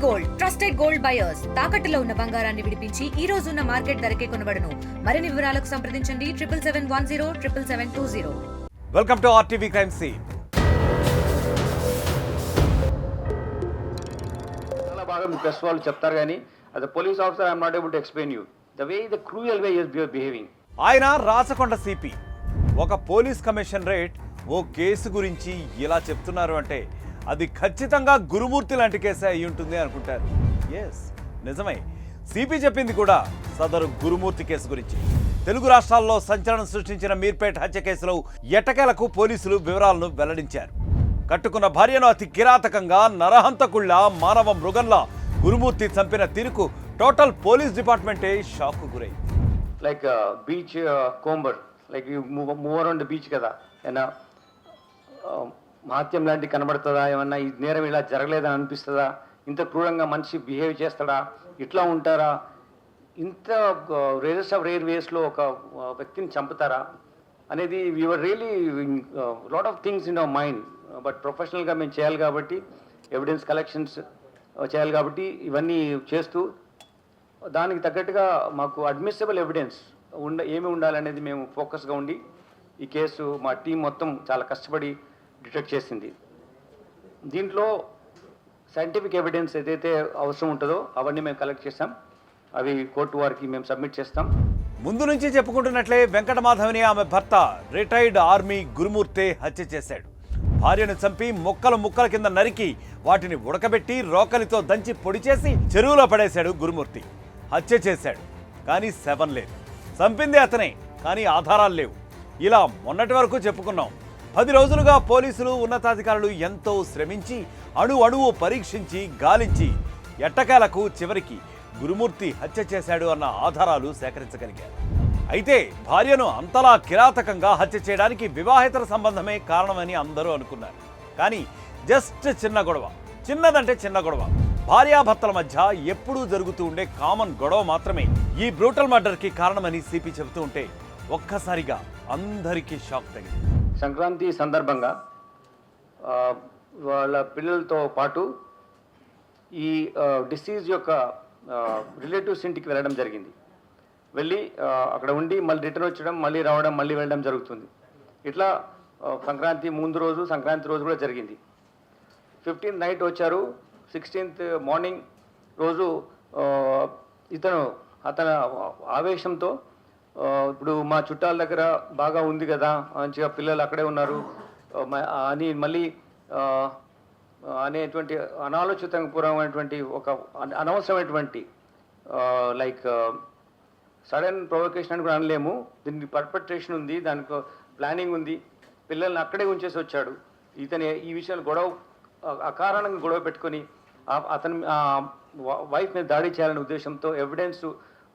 Gold trusted gold buyers తాకట్టులో ఉన్న బంగారాన్ని విడిపించి ఈ రోజు ఉన్న మార్కెట్ ధరకే కొనబడును. మరిన్ని వివరాలకు సంప్రదించండి 7771077720. Welcome to RTV crime scene. చాలా బాగా మీ ప్రెస్ వాళ్ళు చెప్తారు కానీ as a police officer I am not able to explain you the way, the cruel way you are behaving. ఆయన రాచకొండ సిపి ఒక పోలీస్ కమిషనరేట్ ఓ కేసు గురించి ఇలా చెప్తున్నారు అంటే అది ఖచ్చితంగా గురుమూర్తి లాంటి కేసే అయి ఉంటుంది అనుకుంటారు. ఎస్, నిజమే. సిపి చెప్పింది కూడా సదరు గురుమూర్తి కేసు గురించి. తెలుగు రాష్ట్రాల్లో సంచలనం సృష్టించిన మీర్పేట్ హత్య కేసులో ఎట్టకేలకు పోలీసులు వివరాలను వెల్లడించారు. కట్టుకున్న భార్యను అతి కిరాతకంగా నరహంతకుళ్ళ మానవ మృగంలా గురుమూర్తి చంపిన తీరుకు టోటల్ పోలీస్ డిపార్ట్మెంటే షాక్ గురైంది. Like beach comber, like you move around the beach కదా, ఏనా మహత్యం లాంటి కనబడుతుందా, ఏమన్నా ఈ నేరం ఇలా జరగలేదని అనిపిస్తుందా, ఇంత క్రూరంగా మనిషి బిహేవ్ చేస్తాడా, ఇట్లా ఉంటారా, ఇంత రేరెస్ట్ ఆఫ్ రేర్ వేస్లో ఒక వ్యక్తిని చంపుతారా అనేది we're really lot of things in our mind. But ప్రొఫెషనల్గా మేము చేయాలి కాబట్టి, ఎవిడెన్స్ కలెక్షన్స్ చేయాలి కాబట్టి ఇవన్నీ చేస్తూ దానికి తగ్గట్టుగా మాకు అడ్మిసిబుల్ ఎవిడెన్స్ ఏమి ఉండాలనేది మేము ఫోకస్గా ఉండి ఈ కేసు మా టీం మొత్తం చాలా కష్టపడి డిటెక్ట్ చేసింది. దీంట్లో సైంటిఫిక్ ఎవిడెన్స్ ఏదైతే అవసరం ఉంటుందో అవన్నీ మేము కలెక్ట్ చేస్తాం. అవి కోర్టు వారికి మేము సబ్మిట్ చేస్తాం. ముందు నుంచి చెప్పుకుంటున్నట్లే వెంకటమాధవిని ఆమె భర్త రిటైర్డ్ ఆర్మీ గురుమూర్తే హత్య చేశాడు. భార్యను చంపి ముక్కలు ముక్కల కింద నరికి వాటిని ఉడకబెట్టి రోకలితో దంచి పొడి చేసి చెరువులో పడేశాడు గురుమూర్తి. హత్య చేశాడు కానీ శవం లేదు. చంపింది అతనే కానీ ఆధారాలు లేవు. ఇలా మొన్నటి వరకు చెప్పుకున్నాం. 10 రోజులుగా పోలీసులు ఉన్నతాధికారులు ఎంతో శ్రమించి అణువు పరీక్షించి గాలించి ఎట్టకేలకు చివరికి గురుమూర్తి హత్య చేశాడు అన్న ఆధారాలు సేకరించగలిగారు. అయితే భార్యను అంతలా కిరాతకంగా హత్య చేయడానికి వివాహేతర సంబంధమే కారణమని అందరూ అనుకున్నారు. కానీ జస్ట్ చిన్న గొడవ, చిన్నదంటే చిన్న గొడవ, భార్యాభర్తల మధ్య ఎప్పుడూ జరుగుతూ ఉండే కామన్ గొడవ మాత్రమే ఈ బ్రూటల్ మర్డర్కి కారణమని సిపి చెబుతూ ఉంటే ఒక్కసారిగా అందరికీ షాక్ తగిలింది. సంక్రాంతి సందర్భంగా వాళ్ళ పిల్లలతో పాటు ఈ డిసీజ్ యొక్క రిలేటివ్స్ ఇంటికి వెళ్ళడం జరిగింది. వెళ్ళి అక్కడ ఉండి మళ్ళీ రిటర్న్ వచ్చడం, మళ్ళీ రావడం, మళ్ళీ వెళ్ళడం జరుగుతుంది. ఇట్లా సంక్రాంతి ముందు రోజు, సంక్రాంతి రోజు కూడా జరిగింది. 15th నైట్ వచ్చారు. 16th మార్నింగ్ రోజు అతను ఆవేశంతో ఇప్పుడు మా చుట్టాల దగ్గర బాగా ఉంది కదా, మంచిగా పిల్లలు అక్కడే ఉన్నారు అని మళ్ళీ అనేటువంటి అనాలోచితపూర్వమైనటువంటి ఒక అనవసరమైనటువంటి లైక్ సడన్ ప్రొవొకేషన్ అని కూడా అనలేము. దీనికి పర్పెట్రేషన్ ఉంది, దానికి ప్లానింగ్ ఉంది. పిల్లల్ని అక్కడే ఉంచేసి వచ్చాడు. ఇతను ఈ విషయాలు అకారణంగా గొడవ పెట్టుకొని అతని వైఫ్ మీద దాడి చేయాలనే ఉద్దేశంతో ఎవిడెన్స్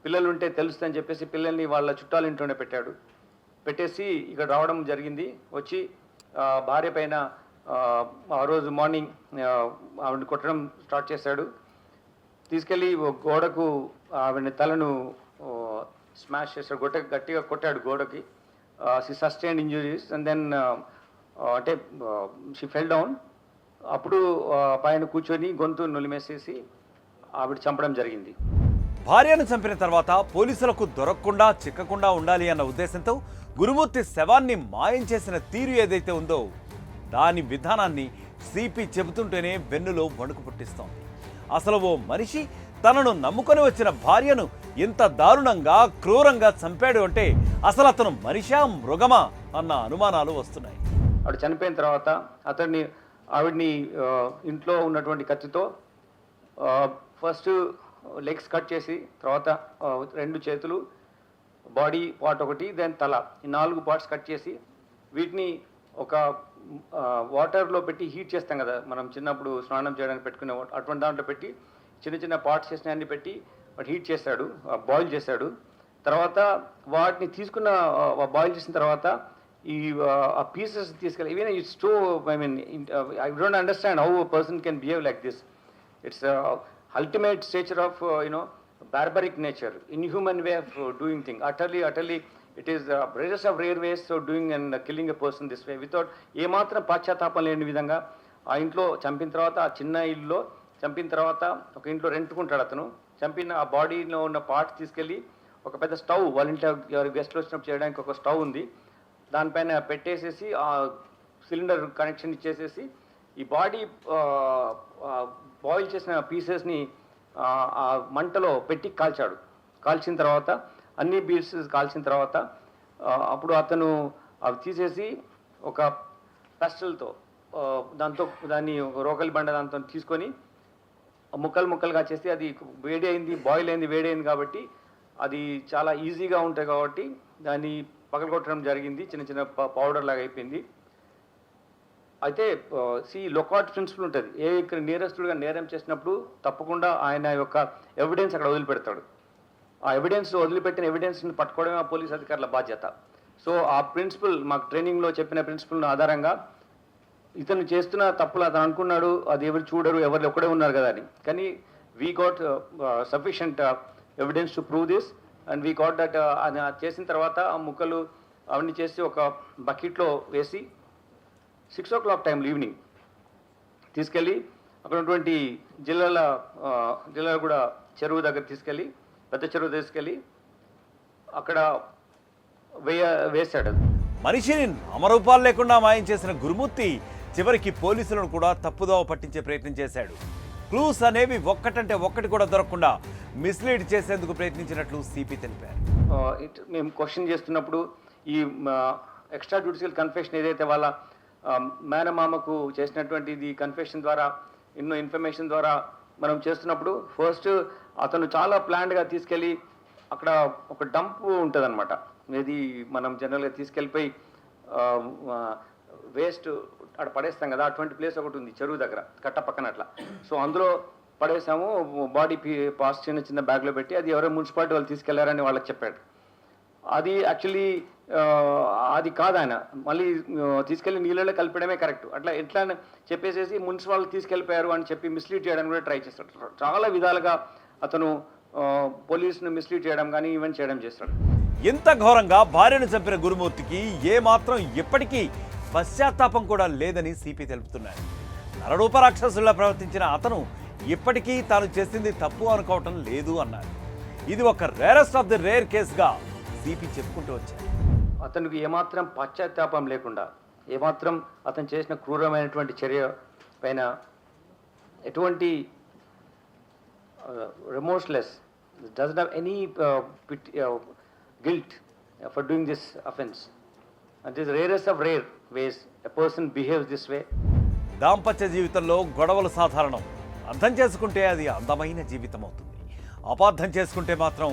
పిల్లలు ఉంటే తెలుస్తుందని చెప్పేసి పిల్లల్ని వాళ్ళ చుట్టాల ఇంట్లోనే పెట్టేసి ఇక్కడ రావడం జరిగింది. వచ్చి భార్య పైన ఆ రోజు మార్నింగ్ ఆవిడని కొట్టడం స్టార్ట్ చేశాడు. తీసుకెళ్ళి గోడకు ఆవిడని తలను స్మాష్ చేశాడు, గట్టిగా కొట్టాడు గోడకి. She sustained injuries and then అంటే షీ ఫెల్ డౌన్. అప్పుడు పైన కూర్చొని గొంతు నులిమేసేసి ఆవిడ చంపడం జరిగింది. భార్యను చంపిన తర్వాత పోలీసులకు దొరకకుండా చిక్కకుండా ఉండాలి అన్న ఉద్దేశంతో గురుమూర్తి శవాన్ని మాయం చేసిన తీరు ఏదైతే ఉందో దాని విధానాన్ని సిపి చెబుతుంటేనే వెన్నులో వణుకు పుట్టిస్తోంది. అసలు ఓ మనిషి తనను నమ్ముకొని వచ్చిన భార్యను ఇంత దారుణంగా క్రూరంగా చంపాడు అంటే అసలు అతను మనిషా మృగమా అన్న అనుమానాలు వస్తున్నాయి. ఆవిడ చనిపోయిన తర్వాత ఆవిడ్ని ఇంట్లో ఉన్నటువంటి కత్తితో ఫస్ట్ లెగ్స్ కట్ చేసి, తర్వాత 2 చేతులు, బాడీ పార్ట్ ఒకటి, దెన్ తల, ఈ 4 పార్ట్స్ కట్ చేసి వీటిని ఒక వాటర్లో పెట్టి హీట్ చేస్తాం కదా మనం చిన్నప్పుడు స్నానం చేయడానికి పెట్టుకునే అటువంటి దాంట్లో పెట్టి చిన్న పార్ట్స్ చేసిన అన్ని పెట్టి హీట్ చేశాడు, బాయిల్ చేశాడు. తర్వాత వాటిని తీసుకున్న బాయిల్ చేసిన తర్వాత ఈ ఆ పీసెస్ తీసుకెళ్ళి even it's two I don't understand how a person can behave like this. It's ultimate stature of barbaric nature, inhuman way of doing thing. Utterly it is rarest of rare ways of doing and killing a person this way without ఏ మాత్రం పశ్చాత్తాపం లేని విధంగా ఆ ఇంట్లో చంపిన తర్వాత ఆ చిన్న ఇల్లులో చంపిన తర్వాత ఒక ఇంట్లో రెంట్కుంటాడు అతను. చంపిన ఆ బాడీలో ఉన్న పార్ట్స్ తీసుకెళ్ళి ఒక పెద్ద స్టవ్, వాళ్ళ ఇంట్లో ఎవరు గెస్ట్లు వచ్చినప్పుడు చేయడానికి ఒక స్టవ్ ఉంది, దానిపైన పెట్టేసేసి ఆ సిలిండర్ కనెక్షన్ ఇచ్చేసేసి ఈ బాడీ బాయిల్ చేసిన పీసెస్ని ఆ మంటలో పెట్టి కాల్చాడు. కాల్చిన తర్వాత అన్ని పీసెస్ కాల్చిన తర్వాత అప్పుడు అతను అవి తీసేసి ఒక పెస్టల్తో దాన్ని రోకలి బండ దాంతో తీసుకొని ముక్కలుగా చేసి, అది వేడి అయింది, బాయిల్ అయింది, వేడి అయింది కాబట్టి అది చాలా ఈజీగా ఉంటాయి కాబట్టి దాన్ని పగలగొట్టడం జరిగింది. చిన్న చిన్న పౌడర్ లాగా అయిపోయింది. అయితే లొకాట్ ప్రిన్సిపల్ ఉంటుంది. ఇక్కడ నేరస్తుడుగా నేరం చేసినప్పుడు తప్పకుండా ఆయన యొక్క ఎవిడెన్స్ అక్కడ వదిలిపెడతాడు. ఆ ఎవిడెన్స్ వదిలిపెట్టిన ఎవిడెన్స్ని పట్టుకోవడమే ఆ పోలీస్ అధికారుల బాధ్యత. సో ఆ ప్రిన్సిపల్ మాకు ట్రైనింగ్లో చెప్పిన ప్రిన్సిపల్ ఆధారంగా ఇతను చేస్తున్న తప్పులు అతను అనుకున్నాడు, అది ఎవరు చూడరు, ఎవరు ఒక్కడే ఉన్నారు కదా అని. కానీ we got sufficient evidence to prove this and we got that. అది చేసిన తర్వాత ఆ ముక్కలు అవన్నీ చేసి ఒక బకెట్లో వేసి 6 o'clock టైంలో ఈవినింగ్ తీసుకెళ్ళి అక్కడ ఉన్నటువంటి జిల్లాల కూడా చెరువు దగ్గర తీసుకెళ్ళి, పెద్ద చెరువు తీసుకెళ్ళి అక్కడ వేశాడు. మనిషిని అమరూపాలు లేకుండా మాయం చేసిన గురుమూర్తి చివరికి పోలీసులను కూడా తప్పుదోవ పట్టించే ప్రయత్నం చేశాడు. క్లూస్ అనేవి ఒక్కటంటే ఒక్కటి కూడా దొరకకుండా మిస్లీడ్ చేసేందుకు ప్రయత్నించినట్లు సిపి తెలిపారు. మేము క్వశ్చన్ చేస్తున్నప్పుడు ఈ ఎక్స్ట్రా జ్యుడిషియల్ కన్ఫెషన్ ఏదైతే వాళ్ళ మేనమామకు చేసినటువంటిది కన్ఫెషన్ ద్వారా ఎన్నో ఇన్ఫర్మేషన్ ద్వారా మనం చేస్తున్నప్పుడు ఫస్ట్ అతను చాలా ప్లాన్డ్గా తీసుకెళ్ళి అక్కడ ఒక డంప్ ఉంటుంది అనమాట. ఇది మనం జనరల్గా తీసుకెళ్ళిపోయి వేస్ట్ అక్కడ పడేస్తాం కదా, అటువంటి ప్లేస్ ఒకటి ఉంది చెరువు దగ్గర కట్ట పక్కన అట్లా. సో అందులో పడేసాము, బాడీ పాస్ చిన్న బ్యాగ్లో పెట్టి, అది ఎవరో మున్సిపాలిటీ వాళ్ళు తీసుకెళ్లారని వాళ్ళకి చెప్పాడు. అది యాక్చువల్లీ అది కాదు, ఆయన మళ్ళీ తీసుకెళ్ళి నీళ్ళలో కలిపడమే కరెక్ట్. అట్లా ఎట్లా చెప్పేసేసి మున్సిపాలిటీ తీసుకెళ్ళిపోయారు అని చెప్పి మిస్లీడ్ చేయడానికి కూడా ట్రై చేస్తాడు. చాలా విధాలుగా అతను పోలీసును మిస్లీడ్ చేయడం కానీ ఈవెంట్ చేయడం చేస్తాడు. ఇంత ఘోరంగా భార్యను చంపిన గురుమూర్తికి ఏమాత్రం ఇప్పటికీ పశ్చాత్తాపం కూడా లేదని సిపి తెలుపుతున్నారు. నరరూప రాక్షసుల్లా ప్రవర్తించిన అతను ఇప్పటికీ తాను చేసింది తప్పు అనుకోవటం లేదు అన్నారు. ఇది ఒక రేరెస్ట్ ఆఫ్ ది రేర్ కేసుగా సిపి చెప్పుకుంటూ వచ్చారు. అతనికి ఏమాత్రం పశ్చాత్తాపం లేకుండా, ఏమాత్రం అతను చేసిన క్రూరమైనటువంటి చర్య పైన ఎటువంటి remorseless, doesn't have any guilt for doing this offense. And this is rarest of rare ways a person behaves this way. దాంపత్య జీవితంలో గొడవలు సాధారణం. అర్థం చేసుకుంటే అది అందమైన జీవితం అవుతుంది, అపార్థం చేసుకుంటే మాత్రం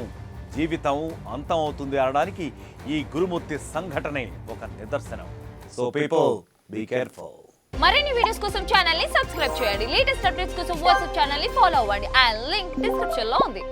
జీవితం అంతం అవుతుంది అనడానికి ఈ గురుమూర్తి సంఘటనే ఒక నిదర్శనం. So people be careful. మరిన్ని వీడియోస్ కోసం ఛానల్ ని సబ్స్క్రైబ్ చేయండి. లేటెస్ట్ అప్డేట్స్ కోసం వాట్సాప్ ఛానల్ ని ఫాలో అవ్వండి. ఆ లింక్ డిస్క్రిప్షన్ లో ఉంది.